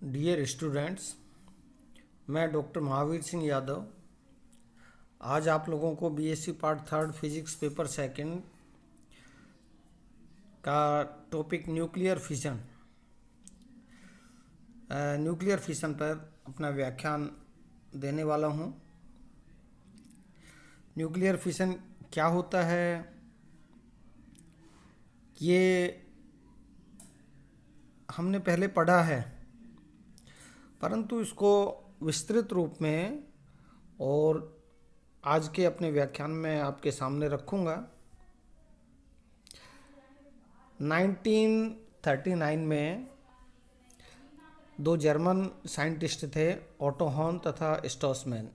Dear students, मैं doctor Mahavir Singh Yadav आज आप लोगों को BSc part third physics paper second का टॉपिक न्यूक्लियर फिशन पर अपना व्याख्यान देने वाला हूं। न्यूक्लियर फिशन क्या होता है, ये हमने पहले पढ़ा है, परंतु इसको विस्तृत रूप में और आज के अपने व्याख्यान में आपके सामने रखूँगा। 1939 में दो जर्मन साइंटिस्ट थे, ओटो हॉर्न तथा स्ट्रॉसमैन।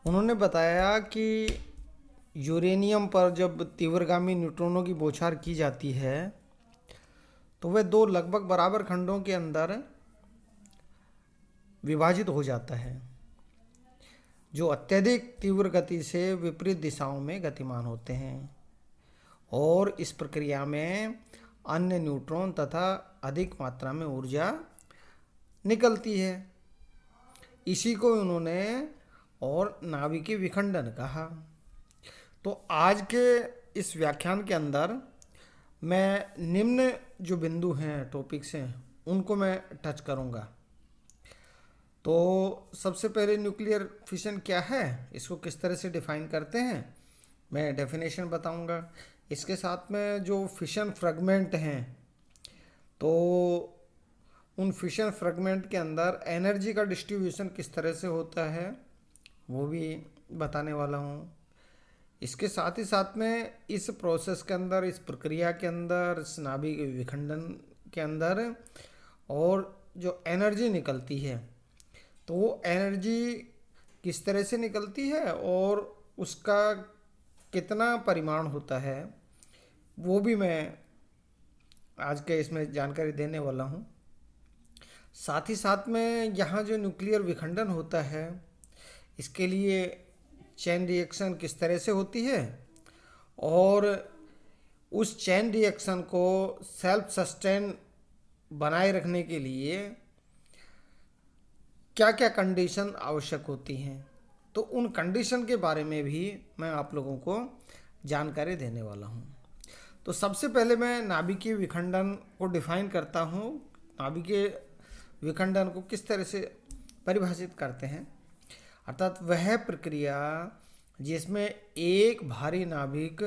उन्होंने बताया कि यूरेनियम पर जब तीव्रगामी न्यूट्रॉनों की बौछार की जाती है तो वह दो लगभग बराबर खंडों के अंदर विभाजित हो जाता है, जो अत्यधिक तीव्र गति से विपरीत दिशाओं में गतिमान होते हैं, और इस प्रक्रिया में अन्य न्यूट्रॉन तथा अधिक मात्रा में ऊर्जा निकलती है। इसी को उन्होंने और नाभिकीय विखंडन कहा। तो आज के इस व्याख्यान के अंदर मैं निम्न जो बिंदु हैं, टॉपिक्स हैं, उनको मैं टच करूंगा। तो सबसे पहले न्यूक्लियर फिशन क्या है, इसको किस तरह से डिफाइन करते हैं, मैं डेफिनेशन बताऊंगा। इसके साथ में जो फिशन फ्रेगमेंट हैं, तो उन फिशन फ्रेगमेंट के अंदर एनर्जी का डिस्ट्रीब्यूशन किस तरह से होता है वो भी बताने वाला हूँ। इसके साथ ही साथ में इस प्रोसेस के अंदर, इस प्रक्रिया के अंदर, इस नाभिक विखंडन के अंदर और जो एनर्जी निकलती है, तो वो एनर्जी किस तरह से निकलती है और उसका कितना परिमाण होता है, वो भी मैं आज के इसमें जानकारी देने वाला हूँ। साथ ही साथ में यहाँ जो न्यूक्लियर विखंडन होता है, इसके लिए चेन रिएक्शन किस तरह से होती है और उस चेन रिएक्शन को सेल्फ सस्टेन बनाए रखने के लिए क्या क्या कंडीशन आवश्यक होती हैं, तो उन कंडीशन के बारे में भी मैं आप लोगों को जानकारी देने वाला हूं। तो सबसे पहले मैं नाभिकीय विखंडन को डिफाइन करता हूं। नाभिकीय विखंडन को किस तरह से परिभाषित करते हैं, अर्थात वह प्रक्रिया जिसमें एक भारी नाभिक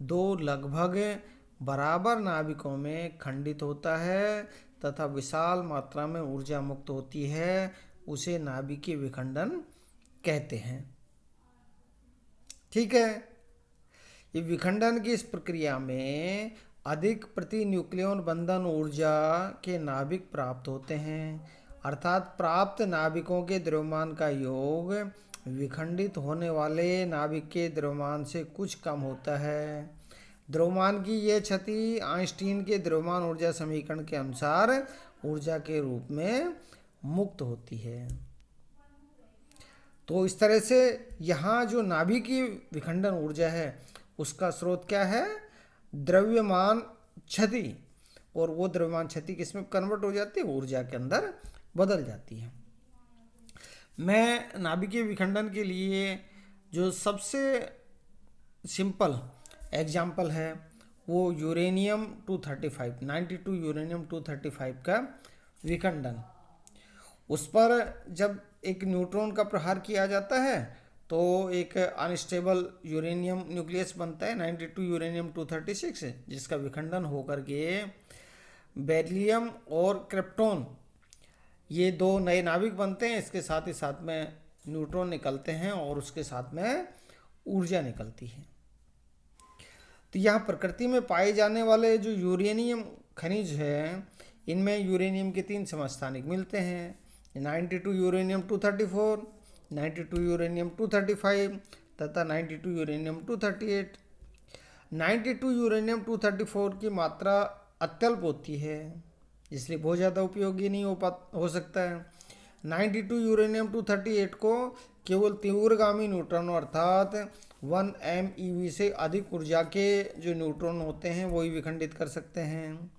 दो लगभग बराबर नाभिकों में खंडित होता है तथा विशाल मात्रा में ऊर्जा मुक्त होती है, उसे नाभिकीय विखंडन कहते हैं। ठीक है। ये विखंडन की इस प्रक्रिया में अधिक प्रति न्यूक्लियन बंधन ऊर्जा के नाभिक प्राप्त होते हैं, अर्थात प्राप्त नाभिकों के द्रव्यमान का योग विखंडित होने वाले नाभिक के द्रव्यमान से कुछ कम होता है। द्रव्यमान की यह क्षति आइंस्टीन के द्रव्यमान ऊर्जा समीकरण के अनुसार ऊर्जा के रूप में मुक्त होती है। तो इस तरह से यहाँ जो नाभिकीय विखंडन ऊर्जा है, उसका स्रोत क्या है, द्रव्यमान क्षति, और वो द्रव्यमान क्षति किसमें कन्वर्ट हो जाती है, ऊर्जा के अंदर बदल जाती है। मैं नाभिकीय विखंडन के लिए जो सबसे सिंपल एग्जाम्पल है वो यूरेनियम 235 92 यूरेनियम 235 का विखंडन। उस पर जब एक न्यूट्रॉन का प्रहार किया जाता है तो एक अनस्टेबल यूरेनियम न्यूक्लियस बनता है 92 यूरेनियम 236, जिसका विखंडन होकर के बेरिलियम और क्रिप्टॉन, ये दो नए नाभिक बनते हैं। इसके साथ ही साथ में न्यूट्रॉन निकलते हैं और उसके साथ में ऊर्जा निकलती है। तो यहाँ प्रकृति में पाए जाने वाले जो यूरेनियम खनिज है, इनमें यूरेनियम के 3 समस्थानिक मिलते हैं, 92 यूरेनियम 234, 92 यूरेनियम 235 तथा 92 यूरेनियम 238। 92 यूरेनियम 234 की मात्रा अत्यल्प होती है, इसलिए बहुत ज़्यादा उपयोगी नहीं हो सकता है। 92 यूरेनियम 238 को केवल तीव्रगामी न्यूट्रॉनों अर्थात 1 MeV से अधिक ऊर्जा के जो न्यूट्रॉन होते हैं वही विखंडित कर सकते हैं।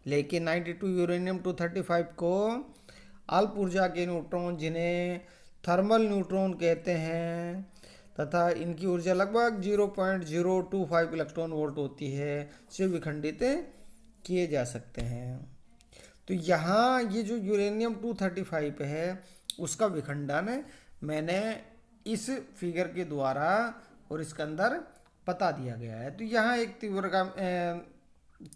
लेकिन 92 यूरेनियम 235 को अल्प ऊर्जा के न्यूट्रॉन, जिन्हें थर्मल न्यूट्रॉन कहते हैं, तथा इनकी ऊर्जा लगभग 0.025 इलेक्ट्रॉन वोल्ट होती है, से विखंडित किए जा सकते हैं। तो यहाँ ये जो यूरेनियम 235 है उसका विखंडन मैंने इस फिगर के द्वारा और इसके अंदर बता दिया गया है। तो यहाँ एक तीव्र का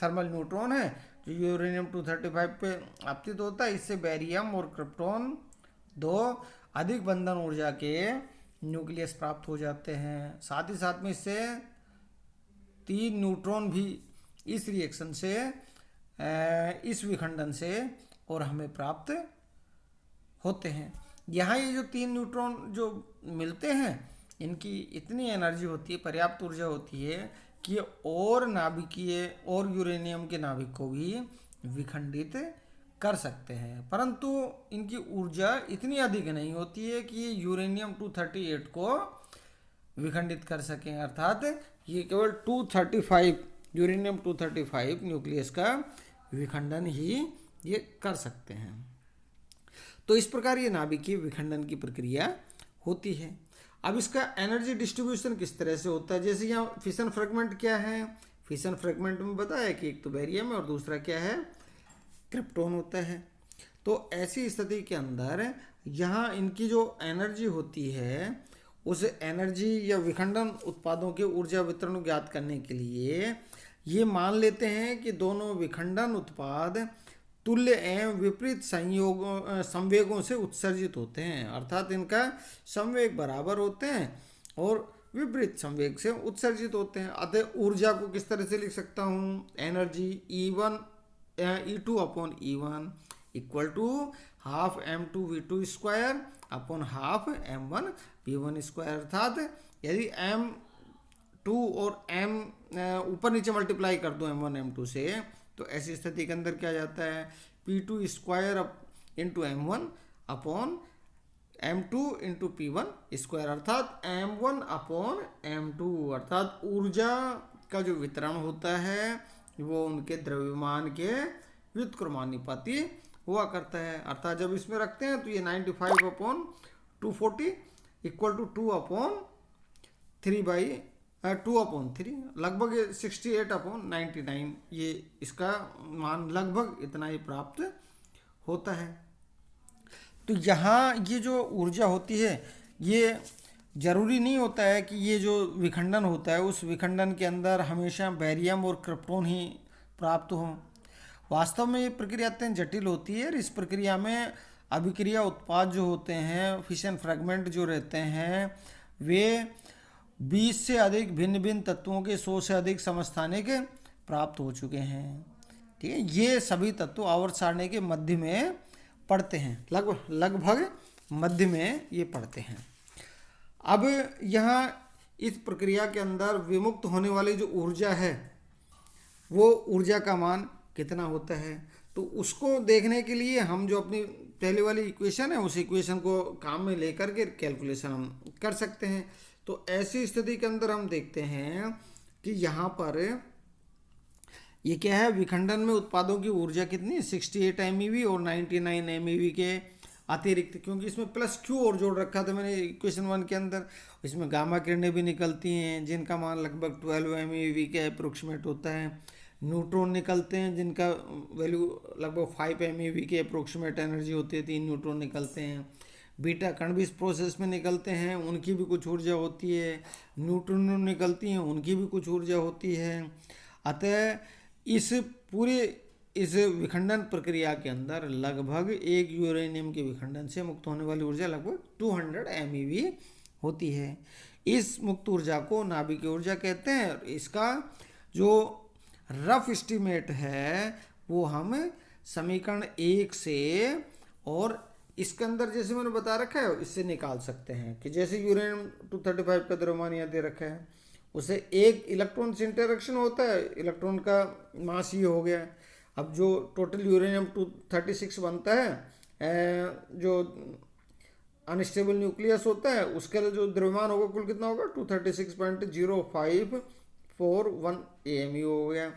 थर्मल न्यूट्रॉन है जो यूरेनियम 235 पे आपतित होता है। इससे बेरियम और क्रिप्टॉन दो अधिक बंधन ऊर्जा के न्यूक्लियस प्राप्त हो जाते हैं। साथ ही साथ में इससे 3 न्यूट्रॉन भी इस रिएक्शन से, इस विखंडन से और हमें प्राप्त होते हैं। यहाँ ये जो 3 न्यूट्रॉन जो मिलते हैं, इनकी इतनी एनर्जी होती है, पर्याप्त ऊर्जा होती है कि और नाभिकीय और यूरेनियम के नाभिक को भी विखंडित कर सकते हैं, परंतु इनकी ऊर्जा इतनी अधिक नहीं होती है कि ये यूरेनियम 238 को विखंडित कर सकें। अर्थात ये केवल 235 यूरेनियम 235 न्यूक्लियस का विखंडन ही ये कर सकते हैं। तो इस प्रकार ये नाभिकीय विखंडन की प्रक्रिया होती है। अब इसका एनर्जी डिस्ट्रीब्यूशन किस तरह से होता है? जैसे यहाँ फिशन फ्रेगमेंट क्या है, फिशन फ्रेगमेंट में बताया कि एक तो बेरियम है और दूसरा क्या है, क्रिप्टॉन होता है। तो ऐसी स्थिति के अंदर यहाँ इनकी जो एनर्जी होती है, उस एनर्जी या विखंडन उत्पादों के ऊर्जा वितरण ज्ञात करने के लिए ये मान लेते हैं कि दोनों विखंडन उत्पाद तुल्य एवं विपरीत संवेगों से उत्सर्जित होते हैं। अर्थात इनका संवेग बराबर होते हैं और विपरीत संवेग से उत्सर्जित होते हैं। अतः ऊर्जा को किस तरह से लिख सकता हूँ? Energy E2 upon E1 equal to half M2 V2 square upon half M1 V1 square. अर्थात यदि M2 और M ऊपर नीचे मल्टीप्लाई कर दो M1 M2 से, तो ऐसी स्थिति के अंदर क्या जाता है, P2 square into M1 upon M2 into P1 square, अर्थात M1 अपॉन M2। अर्थात ऊर्जा का जो वितरण होता है वो उनके द्रव्यमान के व्युत्क्रमानुपाती हुआ करता है। अर्थात जब इसमें रखते हैं तो ये 95 अपॉन 240 इक्वल टू 2 अपॉन 3 लगभग 68 अपॉन 99, ये इसका मान लगभग इतना ही प्राप्त होता है। तो यहाँ ये जो ऊर्जा होती है, ये जरूरी नहीं होता है कि ये जो विखंडन होता है उस विखंडन के अंदर हमेशा बेरियम और क्रिप्टॉन ही प्राप्त हों। वास्तव में ये प्रक्रिया अत्यंत जटिल होती है और इस प्रक्रिया में अभिक्रिया उत्पाद जो होते हैं, फिशन फ्रेगमेंट जो रहते हैं, वे 20 से अधिक भिन्न भिन्न तत्वों के 100 से अधिक समस्थानिक प्राप्त हो चुके हैं। ठीक है, ये सभी तत्व आवर्त सारणी के मध्य में पड़ते हैं, लगभग मध्य में ये पड़ते हैं। अब यहाँ इस प्रक्रिया के अंदर विमुक्त होने वाली जो ऊर्जा है, वो ऊर्जा का मान कितना होता है, तो उसको देखने के लिए हम जो अपनी पहले वाली इक्वेशन है उस इक्वेशन को काम में लेकर के कैलकुलेशन हम कर सकते हैं। तो ऐसी स्थिति के अंदर हम देखते हैं कि यहाँ पर ये क्या है, विखंडन में उत्पादों की ऊर्जा कितनी है, 68 MeV और 99 MeV के अतिरिक्त, क्योंकि इसमें प्लस Q और जोड़ रखा था मैंने इक्वेशन 1 के अंदर, इसमें गामा किरणें भी निकलती हैं जिनका मान लगभग 12 MeV के अप्रोक्सीमेट होता है। न्यूट्रॉन निकलते हैं जिनका वैल्यू लगभग 5 MeV के अप्रोक्सीमेट एनर्जी होती है, 3 न्यूट्रॉन निकलते हैं। बीटा कण भी इस प्रोसेस में निकलते हैं, उनकी भी कुछ ऊर्जा होती है। न्यूट्रॉन निकलती हैं, उनकी भी कुछ ऊर्जा होती है। अतः इस विखंडन प्रक्रिया के अंदर लगभग एक यूरेनियम के विखंडन से मुक्त होने वाली ऊर्जा लगभग 200 MeV होती है। इस मुक्त ऊर्जा को नाभिकीय ऊर्जा कहते हैं। इसका जो रफ एस्टीमेट है वो हम समीकरण 1 से और इसके अंदर जैसे मैंने बता रखा है इससे निकाल सकते हैं कि जैसे यूरेनियम 235 का द्रव्यमान यहाँ दे रखा है, उसे एक इलेक्ट्रॉन से इंटरेक्शन होता है, इलेक्ट्रॉन का मास ये हो गया। अब जो टोटल यूरेनियम 236 बनता है, जो अनस्टेबल न्यूक्लियस होता है, उसका जो द्रव्यमान होगा कुल कितना होगा, 236.0541 AMU हो गया।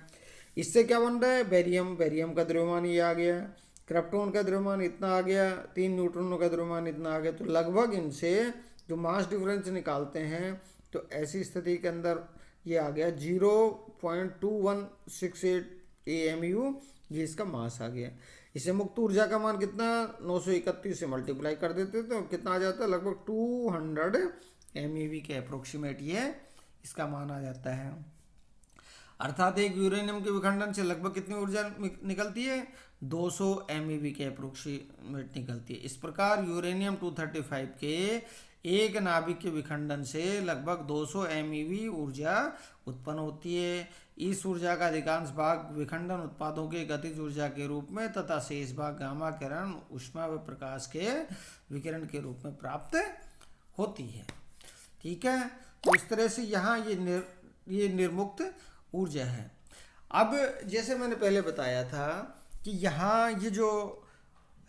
इससे क्या बन रहा है, बेरियम, बेरियम का द्रव्यमान ये आ गया, क्रिप्टॉन का द्रव्यमान इतना आ गया, 3 न्यूट्रॉनों का द्रव्यमान इतना आ गया। तो लगभग इनसे जो मास डिफरेंस निकालते हैं तो ऐसी स्थिति के अंदर ये आ गया 0.2168 AMU, ये इसका मास आ गया। इसे मुक्त ऊर्जा का मान कितना, 931 से मल्टीप्लाई कर देते तो कितना आ जाता है, लगभग 200 MeV के अप्रोक्सीमेट ये इसका मान आ जाता है। अर्थात एक यूरेनियम के विखंडन से लगभग कितनी ऊर्जा निकलती है, 200 MeV के अप्रोक्सीमेट निकलती है। इस प्रकार यूरेनियम 235 के एक नाभिक के विखंडन से लगभग 200 MeV ऊर्जा उत्पन्न होती है। इस ऊर्जा का अधिकांश भाग विखंडन उत्पादों के गतिज ऊर्जा के रूप में तथा शेष भाग गामा किरण, ऊष्मा व प्रकाश के विकिरण के रूप में प्राप्त होती है। ठीक है, तो इस तरह से यहाँ ये निर्मुक्त ऊर्जा है। अब जैसे मैंने पहले बताया था कि यहाँ ये जो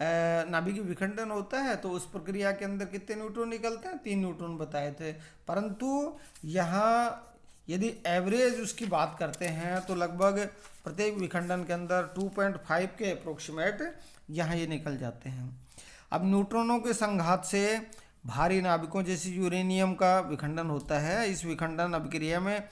नाभिकीय विखंडन होता है तो उस प्रक्रिया के अंदर कितने न्यूट्रॉन निकलते हैं, 3 न्यूट्रॉन बताए थे। परंतु यहाँ यदि एवरेज उसकी बात करते हैं तो लगभग प्रत्येक विखंडन के अंदर 2.5 के अप्रोक्सीमेट यहाँ ये निकल जाते हैं। अब न्यूट्रॉनों के संघात से भारी नाभिकों जैसे यूरेनियम का विखंडन होता है। इस विखंडन अभिक्रिया में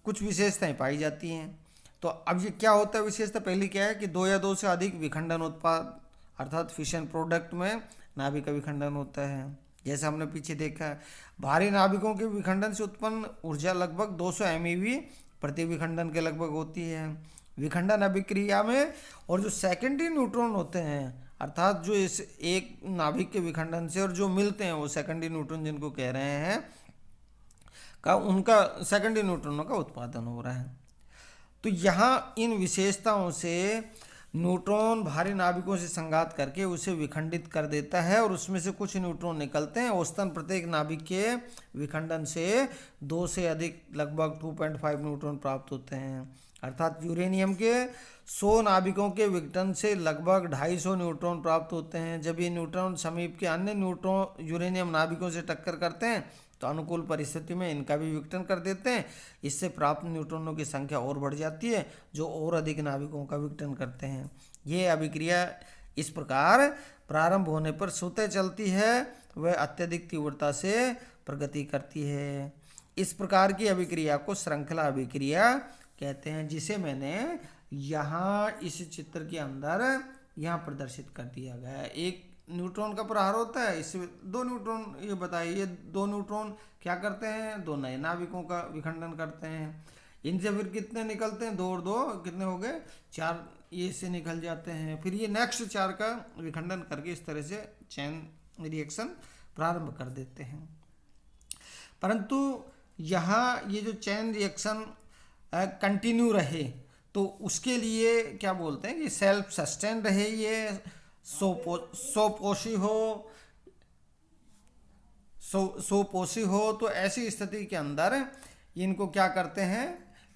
कुछ विशेषताएं पाई जाती हैं। तो अब ये क्या होता है विशेषता, पहली क्या है कि 2 या 2 से अधिक विखंडन उत्पाद अर्थात फिशन प्रोडक्ट में नाभिक का विखंडन होता है। जैसे हमने पीछे देखा है, भारी नाभिकों के विखंडन से उत्पन्न ऊर्जा लगभग 200 MeV प्रति विखंडन के लगभग होती है। विखंडन अभिक्रिया में और जो सेकेंडरी न्यूट्रॉन होते हैं अर्थात जो इस एक नाभिक के विखंडन से और जो मिलते हैं वो सेकेंडरी न्यूट्रॉन जिनको कह रहे हैं का उनका सेकेंडरी न्यूट्रॉनों का उत्पादन हो रहा है। तो यहाँ इन विशेषताओं से न्यूट्रॉन भारी नाभिकों से संघात करके उसे विखंडित कर देता है और उसमें से कुछ न्यूट्रॉन निकलते हैं। औसतन प्रत्येक नाभिक के विखंडन से 2 से अधिक लगभग 2.5 न्यूट्रॉन प्राप्त होते हैं। अर्थात यूरेनियम के 100 नाभिकों के विघटन से लगभग 250 न्यूट्रॉन प्राप्त होते हैं। जब ये न्यूट्रॉन समीप के अन्य न्यूट्रॉन यूरेनियम नाभिकों से टक्कर करते हैं तो अनुकूल परिस्थिति में इनका भी विघटन कर देते हैं। इससे प्राप्त न्यूट्रॉनों की संख्या और बढ़ जाती है जो और अधिक नाभिकों का विघटन करते हैं। ये अभिक्रिया इस प्रकार प्रारंभ होने पर स्वतः चलती है, वह अत्यधिक तीव्रता से प्रगति करती है। इस प्रकार की अभिक्रिया को श्रृंखला अभिक्रिया कहते हैं, जिसे मैंने यहाँ इस चित्र के अंदर यहाँ प्रदर्शित कर दिया गया है। एक न्यूट्रॉन का प्रहार होता है, इससे 2 न्यूट्रॉन ये बताइए, ये 2 न्यूट्रॉन क्या करते हैं, 2 नए नाभिकों का विखंडन करते हैं। इनसे फिर कितने निकलते हैं, 2 और 2 कितने हो गए, 4 ये से निकल जाते हैं। फिर ये नेक्स्ट 4 का विखंडन करके इस तरह से चेन रिएक्शन प्रारंभ कर देते हैं। परंतु यहाँ ये जो चेन रिएक्शन कंटिन्यू रहे तो उसके लिए क्या बोलते हैं कि सेल्फ सस्टेन रहे, ये सोपोसी हो। तो ऐसी स्थिति के अंदर इनको क्या करते हैं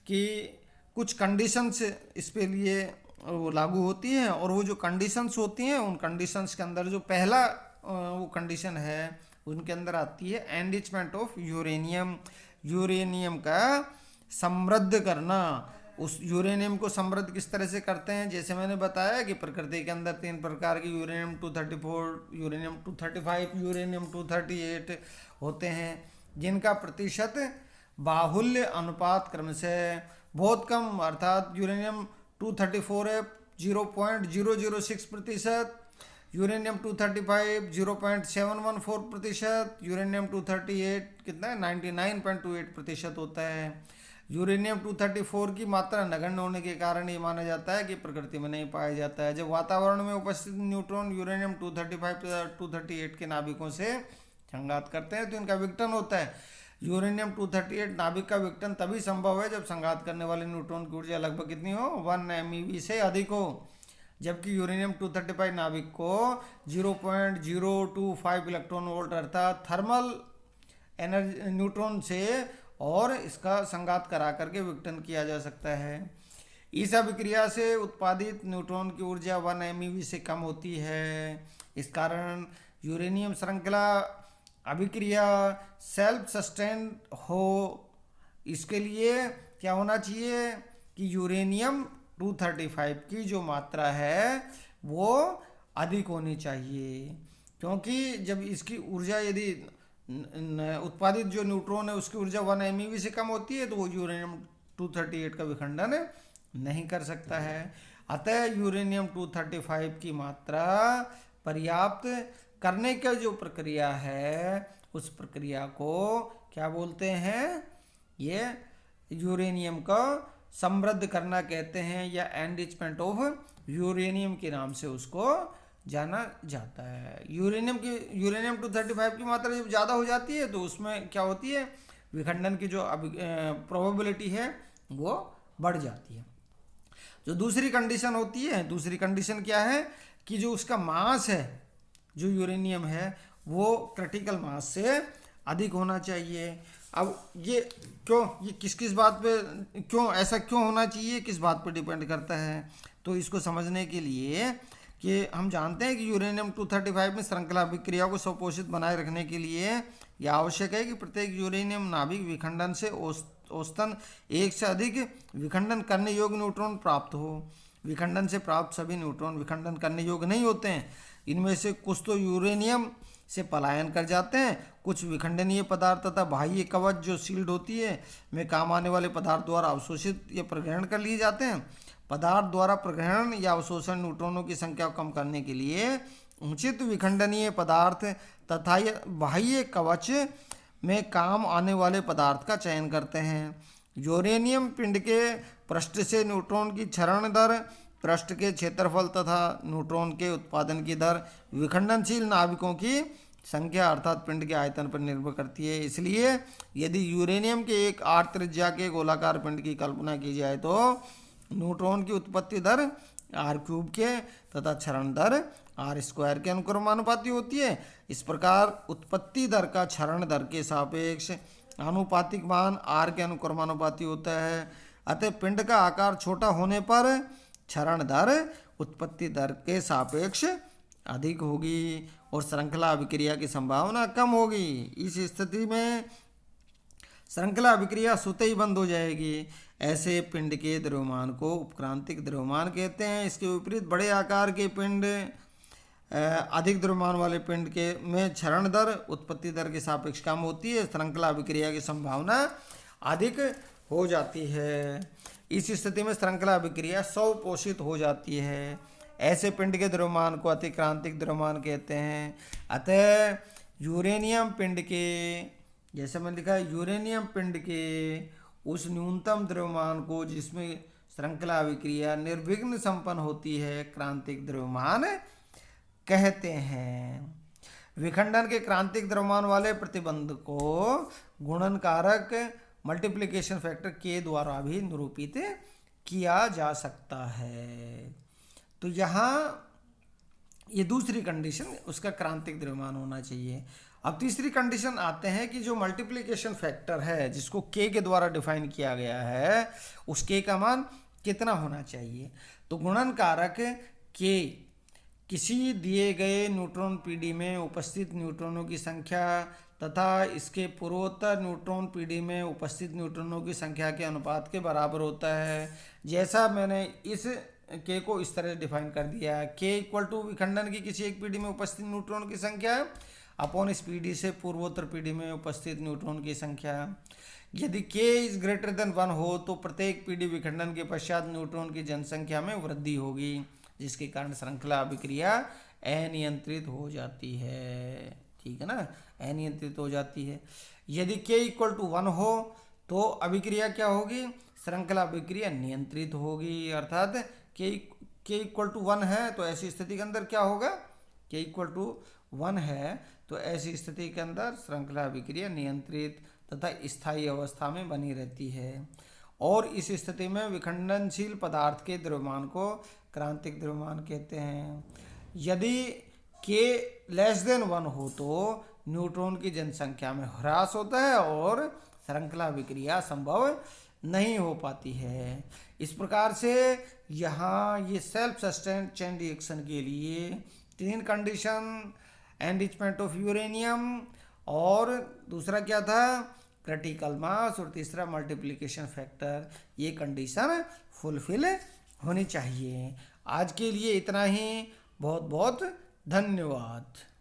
कि कुछ कंडीशंस इस पे लिए वो लागू होती हैं और वो जो कंडीशंस होती हैं उन कंडीशंस के अंदर जो पहला वो कंडीशन है उनके अंदर आती है एनरिचमेंट ऑफ यूरेनियम, यूरेनियम का समृद्ध करना। उस यूरेनियम को समृद्ध किस तरह से करते हैं, जैसे मैंने बताया कि प्रकृति के अंदर 3 प्रकार के यूरेनियम 234, यूरेनियम 235, यूरेनियम 238 होते हैं, जिनका प्रतिशत बाहुल्य अनुपात क्रम से बहुत कम अर्थात यूरेनियम 234 है 0.006%, यूरेनियम 235 0.714%, यूरेनियम 238 कितना है 99.28% होता है। यूरेनियम 234 की मात्रा नगण्य होने के कारण ये माना जाता है कि प्रकृति में नहीं पाया जाता है। जब वातावरण में उपस्थित न्यूट्रॉन यूरेनियम 235 238 के नाभिकों से संघात करते हैं तो इनका विघटन होता है। यूरेनियम 238 नाभिक का विघटन तभी संभव है जब संघात करने वाले न्यूट्रॉन की ऊर्जा लगभग कितनी हो, 1 MeV से अधिक हो, जबकि यूरेनियम 235 नाभिक को 0.025 इलेक्ट्रॉन वोल्ट अर्थात थर्मल एनर्जी न्यूट्रॉन से और इसका संघात करा करके विघटन किया जा सकता है। इस अभिक्रिया से उत्पादित न्यूट्रॉन की ऊर्जा 1 MeV से कम होती है। इस कारण यूरेनियम श्रृंखला अभिक्रिया सेल्फ सस्टेन्ड हो, इसके लिए क्या होना चाहिए कि यूरेनियम 235 की जो मात्रा है वो अधिक होनी चाहिए, क्योंकि जब इसकी ऊर्जा यदि उत्पादित जो न्यूट्रॉन है उसकी ऊर्जा 1 MeV से कम होती है तो वो यूरेनियम 238 का विखंडन नहीं कर सकता है। अतः यूरेनियम 235 की मात्रा पर्याप्त करने का जो प्रक्रिया है उस प्रक्रिया को क्या बोलते हैं, ये यूरेनियम का समृद्ध करना कहते हैं, या एनरिचमेंट ऑफ यूरेनियम के नाम से उसको जाना जाता है। यूरेनियम 235 की मात्रा जब ज़्यादा हो जाती है तो उसमें क्या होती है, विखंडन की जो प्रोबेबिलिटी है वो बढ़ जाती है। जो दूसरी कंडीशन होती है, दूसरी कंडीशन क्या है कि जो उसका मास है, जो यूरेनियम है वो क्रिटिकल मास से अधिक होना चाहिए। अब ये क्यों, ये किस बात पे, क्यों ऐसा क्यों होना चाहिए, किस बात पे डिपेंड करता है, तो इसको समझने के लिए कि हम जानते हैं कि यूरेनियम 235 में श्रृंखला अभिक्रिया को स्वपोषित बनाए रखने के लिए यह आवश्यक है कि प्रत्येक यूरेनियम नाभिक विखंडन से औसतन एक से अधिक विखंडन करने योग्य न्यूट्रॉन प्राप्त हो। विखंडन से प्राप्त सभी न्यूट्रॉन विखंडन करने योग्य नहीं होते हैं। इनमें से कुछ तो यूरेनियम से पलायन कर जाते हैं, कुछ विखंडनीय पदार्थ तथा बाह्य कवच जो शील्ड होती है में काम आने वाले पदार्थ द्वारा अवशोषित या प्रग्रहण कर लिए जाते हैं। पदार्थ द्वारा प्रग्रहण या अवशोषण न्यूट्रॉनों की संख्या को कम करने के लिए उचित विखंडनीय पदार्थ तथा बाह्य कवच में काम आने वाले पदार्थ का चयन करते हैं। यूरेनियम पिंड के पृष्ठ से न्यूट्रॉन की क्षरण दर, पृष्ठ के क्षेत्रफल तथा न्यूट्रॉन के उत्पादन की दर विखंडनशील नाभिकों की संख्या अर्थात पिंड के आयतन पर निर्भर करती है। इसलिए यदि यूरेनियम के एक r त्रिज्या के गोलाकार पिंड की कल्पना की जाए तो न्यूट्रॉन की उत्पत्ति दर r³ के तथा क्षरण दर r² के अनुक्रमानुपाती होती है। इस प्रकार उत्पत्ति दर का क्षरण दर के सापेक्ष आनुपातिक मान r के अनुक्रमानुपाती होता है। अतः पिंड का आकार छोटा होने पर क्षरण दर उत्पत्ति दर के सापेक्ष अधिक होगी और श्रृंखला अभिक्रिया की संभावना कम होगी। इस स्थिति में श्रृंखला अभिक्रिया स्वतः ही बंद हो जाएगी। ऐसे पिंड के द्रव्यमान को उपक्रांतिक द्रव्यमान कहते हैं। इसके विपरीत बड़े आकार के पिंड अधिक द्रव्यमान वाले पिंड के में क्षरण दर उत्पत्ति दर के सापेक्ष कम होती है, श्रृंखला अभिक्रिया की संभावना अधिक हो जाती है। इस स्थिति में श्रृंखला अभिक्रिया स्वपोषित हो जाती है। ऐसे पिंड के द्रव्यमान को अतिक्रांतिक द्रव्यमान कहते हैं। अतः यूरेनियम पिंड के, जैसे मैंने लिखा है, यूरेनियम पिंड के उस न्यूनतम द्रव्यमान को जिसमें श्रृंखला अभिक्रिया निर्विघ्न संपन्न होती है क्रांतिक द्रव्यमान कहते हैं। विखंडन के क्रांतिक द्रव्यमान वाले प्रतिबंध को गुणन कारक मल्टीप्लिकेशन फैक्टर के द्वारा भी निरूपित किया जा सकता है। तो यहाँ ये दूसरी कंडीशन, उसका क्रांतिक द्रव्यमान होना चाहिए। अब तीसरी कंडीशन आते हैं कि जो मल्टीप्लिकेशन फैक्टर है जिसको के द्वारा डिफाइन किया गया है उस के का मान कितना होना चाहिए। तो गुणन कारक के किसी दिए गए न्यूट्रॉन पीडी में उपस्थित न्यूट्रॉनों की संख्या तथा इसके पूर्वोत्तर न्यूट्रॉन पीडी में उपस्थित न्यूट्रॉनों की संख्या के अनुपात के बराबर होता है। जैसा मैंने इस के को इस तरह डिफाइन कर दिया है, के इक्वल टू विखंडन की किसी एक पीडी में उपस्थित न्यूट्रॉन की संख्या अपॉन इस पीडी से पूर्वोत्तर पीडी में उपस्थित न्यूट्रॉन की संख्या। यदि के इज ग्रेटर देन 1 हो तो प्रत्येक पीडी विखंडन के पश्चात न्यूट्रॉन की जनसंख्या में वृद्धि होगी, जिसके कारण श्रृंखला अभिक्रिया अनियंत्रित हो जाती है। ठीक है ना, अनियंत्रित हो जाती है। यदि के इक्वल टू 1 हो तो अभिक्रिया क्या होगी, श्रृंखला अभिक्रिया नियंत्रित होगी। अर्थात के इक्वल टू 1 है तो ऐसी स्थिति के अंदर क्या होगा, के इक्वल टू 1 है तो ऐसी स्थिति के अंदर श्रृंखला अभिक्रिया नियंत्रित तथा स्थायी अवस्था में बनी रहती है। और इस स्थिति में विखंडनशील पदार्थ के द्रव्यमान को क्रांतिक द्रव्यमान कहते हैं। यदि के लेस देन 1 हो तो न्यूट्रॉन की जनसंख्या में ह्रास होता है और श्रृंखला अभिक्रिया संभव नहीं हो पाती है। इस प्रकार से यहाँ ये सेल्फ सस्टेन्ड चेन रिएक्शन के लिए 3 कंडीशन, एनरिचमेंट ऑफ यूरेनियम, और दूसरा क्या था, क्रिटिकल मास, और तीसरा मल्टीप्लिकेशन फैक्टर, ये कंडीशन फुलफिल होनी चाहिए। आज के लिए इतना ही। बहुत बहुत धन्यवाद।